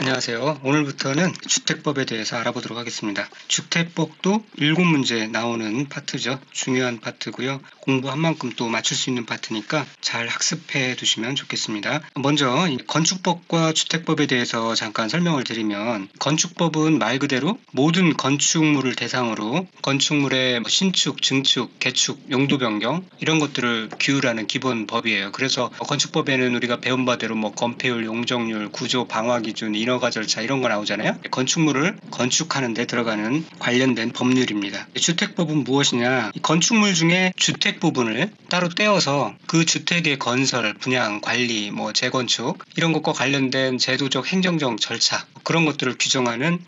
안녕하세요. 오늘부터는 주택법에 대해서 알아보도록 하겠습니다. 주택법도 7문제 나오는 파트죠. 중요한 파트고요. 공부한 만큼 또 맞출 수 있는 파트니까 잘 학습해 두시면 좋겠습니다. 먼저 건축법과 주택법에 대해서 잠깐 설명을 드리면, 건축법은 말 그대로 모든 건축물을 대상으로 건축물의 신축, 증축, 개축, 용도 변경 이런 것들을 규율하는 기본 법이에요. 그래서 건축법에는 우리가 배운 바대로 건폐율, 용적률, 구조, 방화 기준, 인허가 절차 이런 거 나오잖아요. 건축물을 건축하는 데 들어가는 관련된 법률입니다. 주택법은 무엇이냐? 건축물 중에 주택 부분을 따로 떼어서 그 주택의 건설, 분양, 관리, 재건축 이런 것과 관련된 제도적, 행정적 절차 그런 것들을 규정하는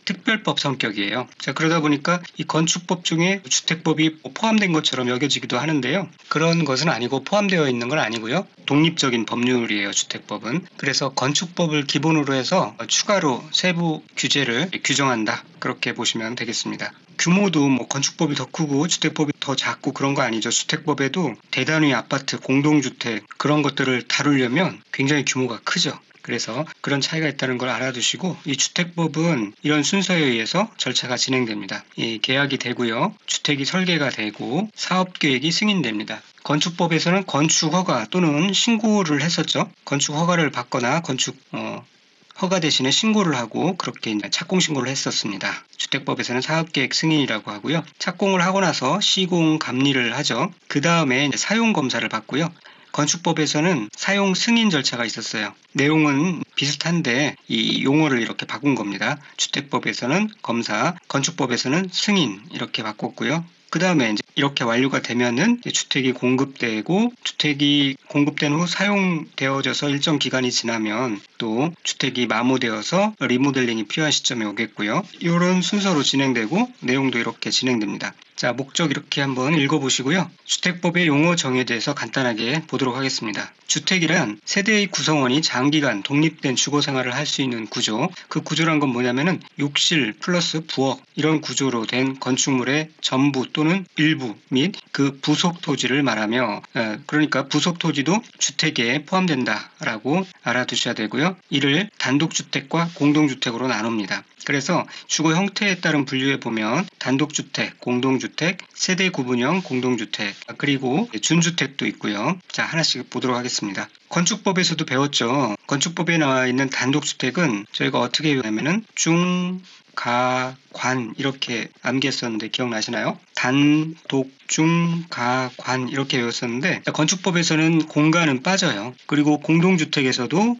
특별법 성격이에요. 자, 그러다 보니까 이 건축법 중에 주택법이 포함된 것처럼 여겨지기도 하는데요. 그런 것은 아니고, 포함되어 있는 건 아니고요. 독립적인 법률이에요, 주택법은. 그래서 건축법을 기본으로 해서 추가로 세부 규제를 규정한다, 그렇게 보시면 되겠습니다. 규모도 건축법이 더 크고 주택법이 더 작고 그런 거 아니죠. 주택법에도 대단위 아파트, 공동주택 그런 것들을 다루려면 굉장히 규모가 크죠. 그래서 그런 차이가 있다는 걸 알아두시고, 이 주택법은 이런 순서에 의해서 절차가 진행됩니다. 이 계약이 되고요, 주택이 설계가 되고, 사업계획이 승인됩니다. 건축법에서는 건축허가 또는 신고를 했었죠. 건축허가를 받거나 건축 허가 대신에 신고를 하고, 그렇게 이제 착공 신고를 했었습니다. 주택법에서는 사업계획 승인이라고 하고요. 착공을 하고 나서 시공 감리를 하죠. 그 다음에 사용 검사를 받고요. 건축법에서는 사용 승인 절차가 있었어요. 내용은 비슷한데 이 용어를 이렇게 바꾼 겁니다. 주택법에서는 검사, 건축법에서는 승인 이렇게 바꿨고요. 그 다음에 이제 이렇게 완료가 되면은 주택이 공급되고, 주택이 공급된 후 사용되어져서 일정 기간이 지나면 또 주택이 마모되어서 리모델링이 필요한 시점에 오겠고요. 이런 순서로 진행되고, 내용도 이렇게 진행됩니다. 자, 목적 이렇게 한번 읽어보시고요. 주택법의 용어 정의에 대해서 간단하게 보도록 하겠습니다. 주택이란 세대의 구성원이 장기간 독립된 주거생활을 할 수 있는 구조, 그 구조란 건 뭐냐면은 욕실 플러스 부엌 이런 구조로 된 건축물의 전부 또는 일부 및 그 부속 토지를 말하며, 그러니까 부속 토지도 주택에 포함된다라고 알아두셔야 되고요. 이를 단독주택과 공동주택으로 나눕니다. 그래서 주거 형태에 따른 분류에 보면 단독주택, 공동주택, 세대 구분형 공동주택, 그리고 준주택도 있고요. 자, 하나씩 보도록 하겠습니다. 건축법에서도 배웠죠. 건축법에 나와 있는 단독주택은 저희가 어떻게 외우냐면은 중, 가, 관 이렇게 암기했었는데 기억나시나요? 단독, 중, 가, 관 이렇게 외웠었는데, 건축법에서는 공간은 빠져요. 그리고 공동주택에서도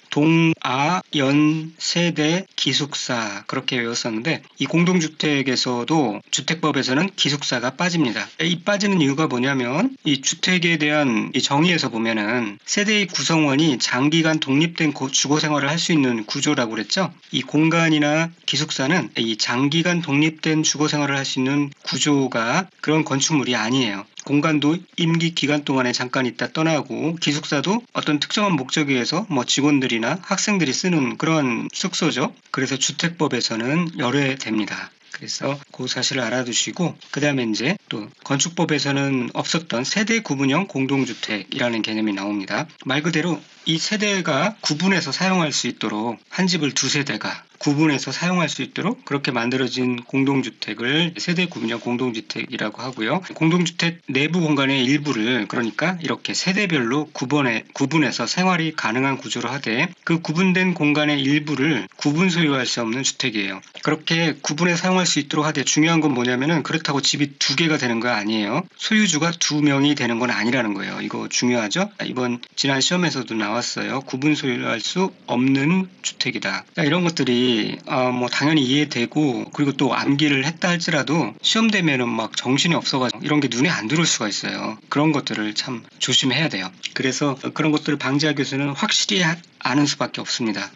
동, 아, 연, 세대, 기숙사 그렇게 외웠었는데, 이 공동주택에서도 주택법에서는 기숙사가 빠집니다. 이 빠지는 이유가 뭐냐면, 이 주택에 대한 이 정의에서 보면은 세대의 구성원이 장기간 독립된 주거생활을 할 수 있는 구조라고 그랬죠. 이 공간이나 기숙사는 이 장기간 독립된 주거생활을 할 수 있는 구조가 그런 건축물이 아니에요. 공간도 임기 기간 동안에 잠깐 있다 떠나고, 기숙사도 어떤 특정한 목적에 의해서 직원들이나 학생들이 쓰는 그런 숙소죠. 그래서 주택법에서는 열외됩니다. 그래서 그 사실을 알아두시고, 그 다음에 이제 또 건축법에서는 없었던 세대 구분형 공동주택이라는 개념이 나옵니다. 말 그대로 이 세대가 구분해서 사용할 수 있도록, 한 집을 두 세대가 구분해서 사용할 수 있도록 그렇게 만들어진 공동주택을 세대 구분형 공동주택이라고 하고요. 공동주택 내부 공간의 일부를, 그러니까 이렇게 세대별로 구분해서 생활이 가능한 구조로 하되, 그 구분된 공간의 일부를 구분 소유할 수 없는 주택이에요. 그렇게 구분해서 사용할 수 있도록 하되, 중요한 건 뭐냐면은 그렇다고 집이 두 개가 되는 거 아니에요. 소유주가 두 명이 되는 건 아니라는 거예요. 이거 중요하죠? 이번 지난 시험에서도 나왔어요. 구분 소유할 수 없는 주택이다. 이런 것들이 당연히 이해되고, 그리고 또 암기를 했다 할지라도 시험 되면은 정신이 없어가지고 이런 게 눈에 안 들어올 수가 있어요. 그런 것들을 참 조심해야 돼요. 그래서 그런 것들을 방지하기 위해서는 확실히 아는 수밖에 없습니다.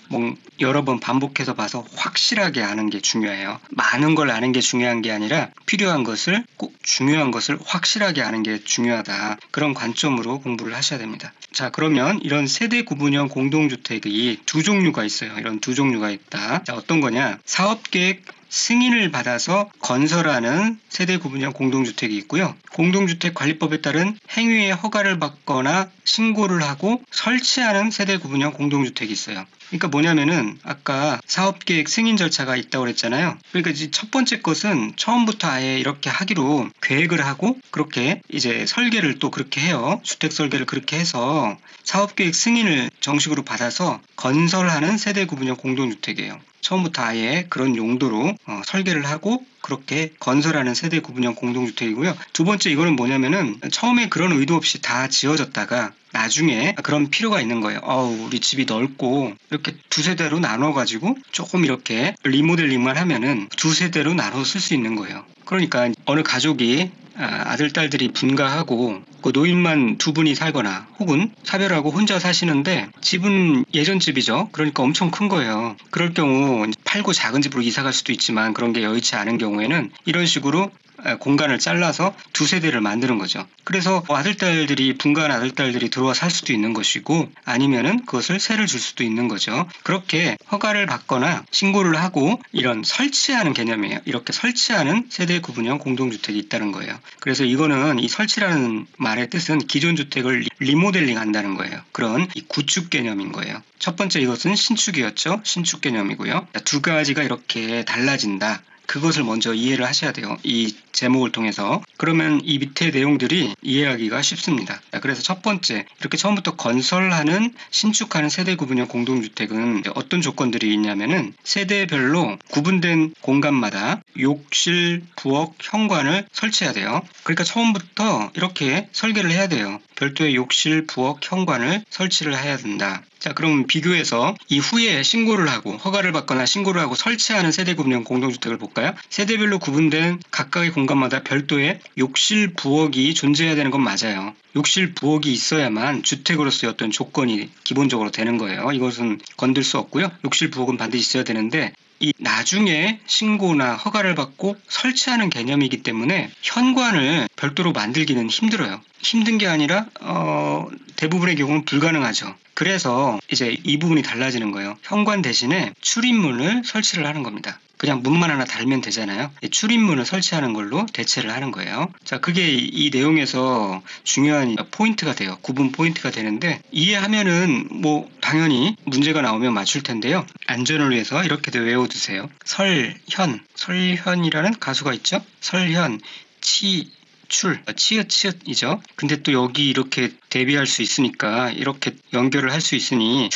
여러 번 반복해서 봐서 확실하게 아는 게 중요해요. 많은 걸 아는 게 중요한 게 아니라 필요한 것을, 꼭 중요한 것을 확실하게 아는 게 중요하다. 그런 관점으로 공부를 하셔야 됩니다. 자, 그러면 이런 세대 구분형 공동주택이 두 종류가 있어요. 이런 두 종류가 있다. 자, 어떤 거냐? 사업계획 승인을 받아서 건설하는 세대 구분형 공동주택이 있고요. 공동주택관리법에 따른 행위의 허가를 받거나 신고를 하고 설치하는 세대 구분형 공동주택이 있어요. 그러니까 뭐냐면은 아까 사업계획 승인 절차가 있다고 그랬잖아요. 그러니까 이제 첫 번째 것은 처음부터 아예 이렇게 하기로 계획을 하고 그렇게 이제 설계를 또 그렇게 해요. 주택 설계를 그렇게 해서 사업계획 승인을 정식으로 받아서 건설하는 세대 구분형 공동주택이에요. 처음부터 아예 그런 용도로 설계를 하고 그렇게 건설하는 세대 구분형 공동주택이고요. 두 번째 이거는 뭐냐면은 처음에 그런 의도 없이 다 지어졌다가 나중에 그런 필요가 있는 거예요. 우리 집이 넓고 이렇게 두 세대로 나눠가지고 조금 이렇게 리모델링만 하면은 두 세대로 나눠 쓸 수 있는 거예요. 그러니까 어느 가족이 아들, 딸들이 분가하고 그 노인만 두 분이 살거나 혹은 사별하고 혼자 사시는데 집은 예전 집이죠. 그러니까 엄청 큰 거예요. 그럴 경우 팔고 작은 집으로 이사 갈 수도 있지만 그런 게 여의치 않은 경우에는 이런 식으로 공간을 잘라서 두 세대를 만드는 거죠. 그래서 아들딸들이 분가한 아들딸들이 들어와 살 수도 있는 것이고 아니면은 그것을 세를 줄 수도 있는 거죠. 그렇게 허가를 받거나 신고를 하고 이런 설치하는 개념이에요. 이렇게 설치하는 세대 구분형 공동주택이 있다는 거예요. 그래서 이거는 이 설치라는 말의 뜻은 기존 주택을 리모델링 한다는 거예요. 그런 이 구축 개념인 거예요. 첫 번째 이것은 신축이었죠. 신축 개념이고요. 두 가지가 이렇게 달라진다. 그것을 먼저 이해를 하셔야 돼요. 이 제목을 통해서. 그러면 이 밑에 내용들이 이해하기가 쉽습니다. 그래서 첫 번째, 이렇게 처음부터 건설하는 신축하는 세대 구분형 공동주택은 어떤 조건들이 있냐면은 세대별로 구분된 공간마다 욕실, 부엌, 현관을 설치해야 돼요. 그러니까 처음부터 이렇게 설계를 해야 돼요. 별도의 욕실, 부엌, 현관을 설치를 해야 된다. 자, 그럼 비교해서 이후에 신고를 하고 허가를 받거나 신고를 하고 설치하는 세대 구분형 공동주택을 볼까요? 세대별로 구분된 각각의 공간마다 별도의 욕실, 부엌이 존재해야 되는 건 맞아요. 욕실, 부엌이 있어야만 주택으로서의 어떤 조건이 기본적으로 되는 거예요. 이것은 건들 수 없고요. 욕실, 부엌은 반드시 있어야 되는데 이 나중에 신고나 허가를 받고 설치하는 개념이기 때문에 현관을 별도로 만들기는 힘들어요. 힘든 게 아니라 대부분의 경우는 불가능하죠. 그래서 이제 이 부분이 달라지는 거예요. 현관 대신에 출입문을 설치를 하는 겁니다. 그냥 문만 하나 달면 되잖아요. 출입문을 설치하는 걸로 대체를 하는 거예요. 자, 그게 이 내용에서 중요한 포인트가 돼요. 구분 포인트가 되는데 이해하면은 뭐 당연히 문제가 나오면 맞출 텐데요. 안전을 위해서 이렇게도 외워두세요. 설현이라는 가수가 있죠. 설현, 치읓이죠. 근데 또 여기 이렇게 대비할 수 있으니까 이렇게 연결을 할 수 있으니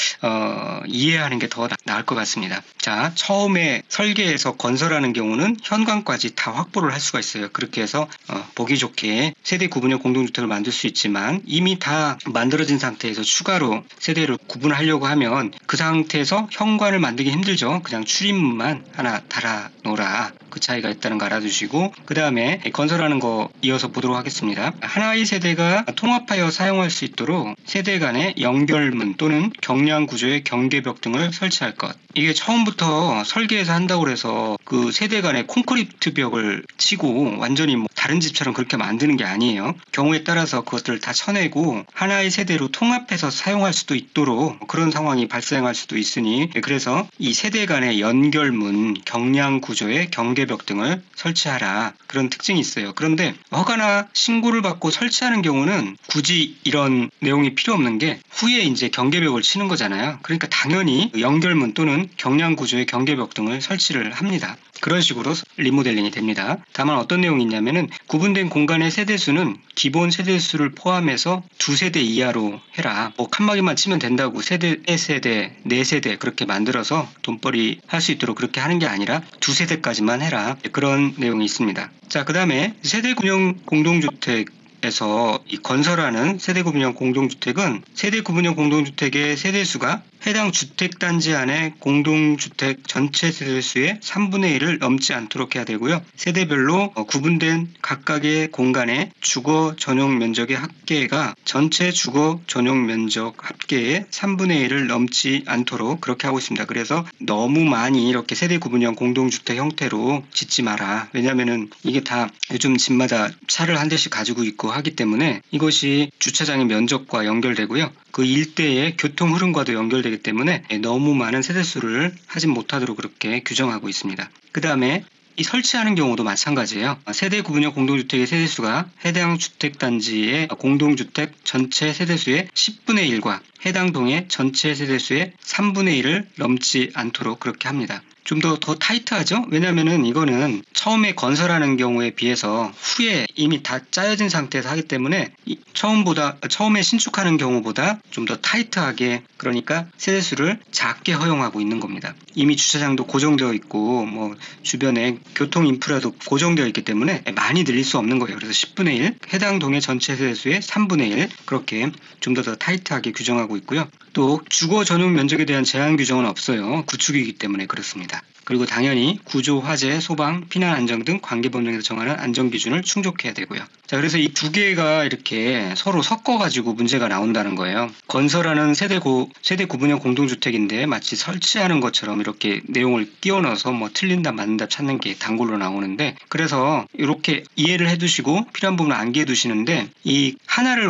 이해하는 게 더 나을 것 같습니다. 자, 처음에 설계해서 건설하는 경우는 현관까지 다 확보를 할 수가 있어요. 그렇게 해서 보기 좋게 세대 구분형 공동주택을 만들 수 있지만 이미 다 만들어진 상태에서 추가로 세대를 구분하려고 하면 그 상태에서 현관을 만들기 힘들죠. 그냥 출입문만 하나 달아 놓으라. 그 차이가 있다는 거 알아두시고 그 다음에 건설하는 거 이어서 보도록 하겠습니다. 하나의 세대가 통합하여 사용할 수 있도록 세대 간의 연결문 또는 경량 구조의 경계벽 등을 설치할 것. 이게 처음부터 설계해서 한다고 해서 그 세대 간의 콘크리트 벽을 치고 완전히 뭐 다른 집처럼 그렇게 만드는 게 아니에요. 경우에 따라서 그것들을 다 쳐내고 하나의 세대로 통합해서 사용할 수도 있도록 그런 상황이 발생할 수도 있으니 그래서 이 세대 간의 연결문, 경량 구조의 경계벽 등을 설치하라. 그런 특징이 있어요. 그런데 허가나 신고를 받고 설치하는 경우는 굳이 이런 내용이 필요 없는 게 후에 이제 경계벽을 치는 거잖아요. 그러니까 당연히 연결문 또는 경량 구조의 경계벽 등을 설치를 합니다. 그런 식으로 리모델링이 됩니다. 다만 어떤 내용이 있냐면은 구분된 공간의 세대수는 기본 세대수를 포함해서 두 세대 이하로 해라. 뭐 칸막이만 치면 된다고 세대, 4세대, 4세대 그렇게 만들어서 돈벌이 할 수 있도록 그렇게 하는 게 아니라 두 세대까지만 해라. 그런 내용이 있습니다. 자, 그 다음에 세대 구분형 공동주택 에서 이 건설하는 세대 구분형 공동주택은 세대 구분형 공동주택의 세대수가 해당 주택단지 안에 공동주택 전체 세대수의 3분의 1을 넘지 않도록 해야 되고요. 세대별로 구분된 각각의 공간의 주거 전용 면적의 합계가 전체 주거 전용 면적 합계의 3분의 1을 넘지 않도록 그렇게 하고 있습니다. 그래서 너무 많이 이렇게 세대 구분형 공동주택 형태로 짓지 마라. 왜냐면은 이게 다 요즘 집마다 차를 한 대씩 가지고 있고 하기 때문에 이것이 주차장의 면적과 연결되고요. 그 일대의 교통 흐름과도 연결되기 때문에 너무 많은 세대수를 하지 못하도록 그렇게 규정하고 있습니다. 그 다음에 이 설치하는 경우도 마찬가지예요. 세대 구분형 공동주택의 세대수가 해당 주택단지의 공동주택 전체 세대수의 10분의 1과 해당 동의 전체 세대수의 3분의 1을 넘지 않도록 그렇게 합니다. 좀 더 타이트하죠? 왜냐면은 이거는 처음에 건설하는 경우에 비해서 후에 이미 다 짜여진 상태에서 하기 때문에 처음에 신축하는 경우보다 좀 더 타이트하게, 그러니까 세대수를 작게 허용하고 있는 겁니다. 이미 주차장도 고정되어 있고 뭐 주변에 교통 인프라도 고정되어 있기 때문에 많이 늘릴 수 없는 거예요. 그래서 10분의 1, 해당 동의 전체 세대수의 3분의 1 그렇게 좀 더 타이트하게 규정하고 있고요. 또 주거 전용 면적에 대한 제한 규정은 없어요. 구축이기 때문에 그렇습니다. 그리고 당연히 구조, 화재, 소방, 피난 안정 등 관계법령에서 정하는 안전 기준을 충족해야 되고요. 자, 그래서 이 두 개가 이렇게 서로 섞어가지고 문제가 나온다는 거예요. 건설하는 세대 구분형 공동주택인데 마치 설치하는 것처럼 이렇게 내용을 끼워 넣어서 뭐 틀린다 맞는다 찾는 게 단골로 나오는데, 그래서 이렇게 이해를 해두시고 필요한 부분을 암기해 두시는데, 이 하나를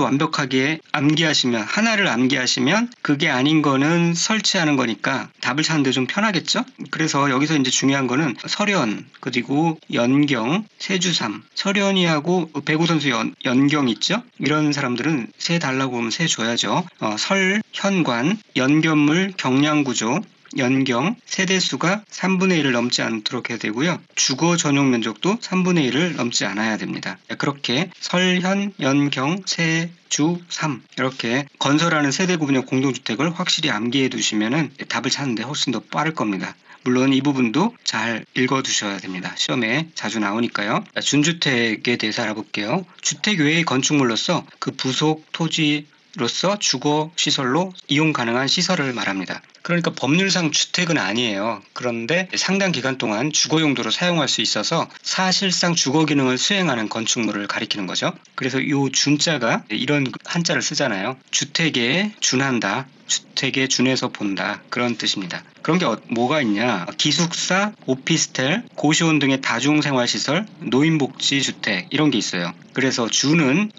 암기하시면 그게 아닌 거는 설치하는 거니까 답을 찾는데 좀 편하겠죠? 그래서 여기서 이제 중요한 거는 설현, 그리고 연경, 세주삼. 설현이하고 배구 선수 연경 있죠? 이런 사람들은 세 달라고 하면 세 줘야죠. 설, 현관, 연결물, 경량구조, 연경, 세대수가 3분의 1을 넘지 않도록 해야 되고요. 주거 전용 면적도 3분의 1을 넘지 않아야 됩니다. 그렇게 설, 현, 연경, 세, 주, 3 이렇게 건설하는 세대 구분형 공동주택을 확실히 암기해 두시면 답을 찾는데 훨씬 더 빠를 겁니다. 물론 이 부분도 잘 읽어두셔야 됩니다. 시험에 자주 나오니까요. 준주택에 대해서 알아볼게요. 주택 외의 건축물로서 그 부속 토지로서 주거시설로 이용 가능한 시설을 말합니다. 그러니까 법률상 주택은 아니에요. 그런데 상당 기간 동안 주거 용도로 사용할 수 있어서 사실상 주거 기능을 수행하는 건축물을 가리키는 거죠. 그래서 이 준자가 이런 한자를 쓰잖아요. 주택에 준한다. 주택에 준해서 본다. 그런 뜻입니다. 그런 게 뭐가 있냐? 기숙사, 오피스텔, 고시원 등의 다중생활시설, 노인복지주택 이런 게 있어요. 그래서 주는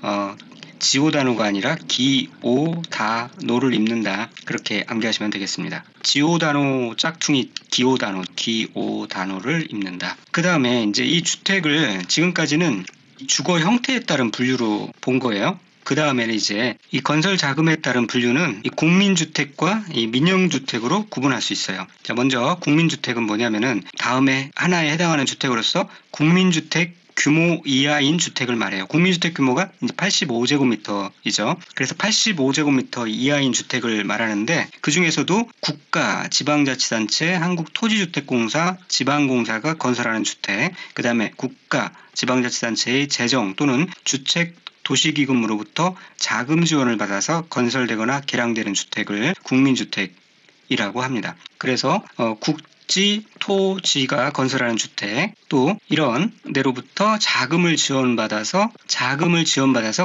지오단호가 아니라 기오다노를 입는다. 그렇게 암기하시면 되겠습니다. 지오단호 짝퉁이 기오단호를 입는다. 그 다음에 이제 이 주택을 지금까지는 주거 형태에 따른 분류로 본 거예요. 그 다음에는 이제 이 건설 자금에 따른 분류는 이 국민주택과 이 민영주택으로 구분할 수 있어요. 자, 먼저 국민주택은 뭐냐면은 다음에 하나에 해당하는 주택으로서 국민주택 규모 이하인 주택을 말해요. 국민주택 규모가 이제 85제곱미터이죠. 그래서 85제곱미터 이하인 주택을 말하는데, 그 중에서도 국가, 지방자치단체, 한국토지주택공사, 지방공사가 건설하는 주택, 그 다음에 국가, 지방자치단체의 재정 또는 주택 도시기금으로부터 자금 지원을 받아서 건설되거나 개량되는 주택을 국민주택이라고 합니다. 그래서 국지, 토지가 건설하는 주택, 또 이런 데로부터 자금을 지원받아서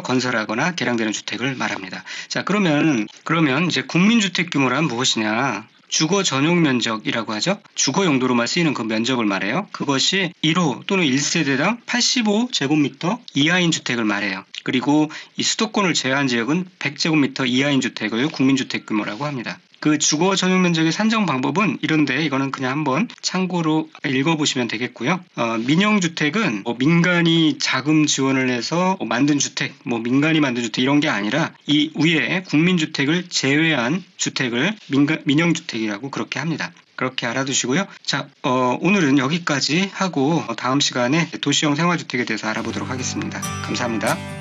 건설하거나 개량되는 주택을 말합니다. 자, 그러면 이제 국민주택 규모란 무엇이냐? 주거 전용 면적이라고 하죠. 주거 용도로만 쓰이는 그 면적을 말해요. 그것이 1호 또는 1세대당 85제곱미터 이하인 주택을 말해요. 그리고 이 수도권을 제외한 지역은 100제곱미터 이하인 주택을 국민주택 규모라고 합니다. 그 주거 전용 면적의 산정 방법은 이런데, 이거는 그냥 한번 참고로 읽어보시면 되겠고요. 민영주택은 민간이 자금 지원을 해서 만든 주택, 민간이 만든 주택 이런 게 아니라 이 위에 국민주택을 제외한 주택을 민영주택이라고 그렇게 합니다. 그렇게 알아두시고요. 자, 오늘은 여기까지 하고 다음 시간에 도시형 생활주택에 대해서 알아보도록 하겠습니다. 감사합니다.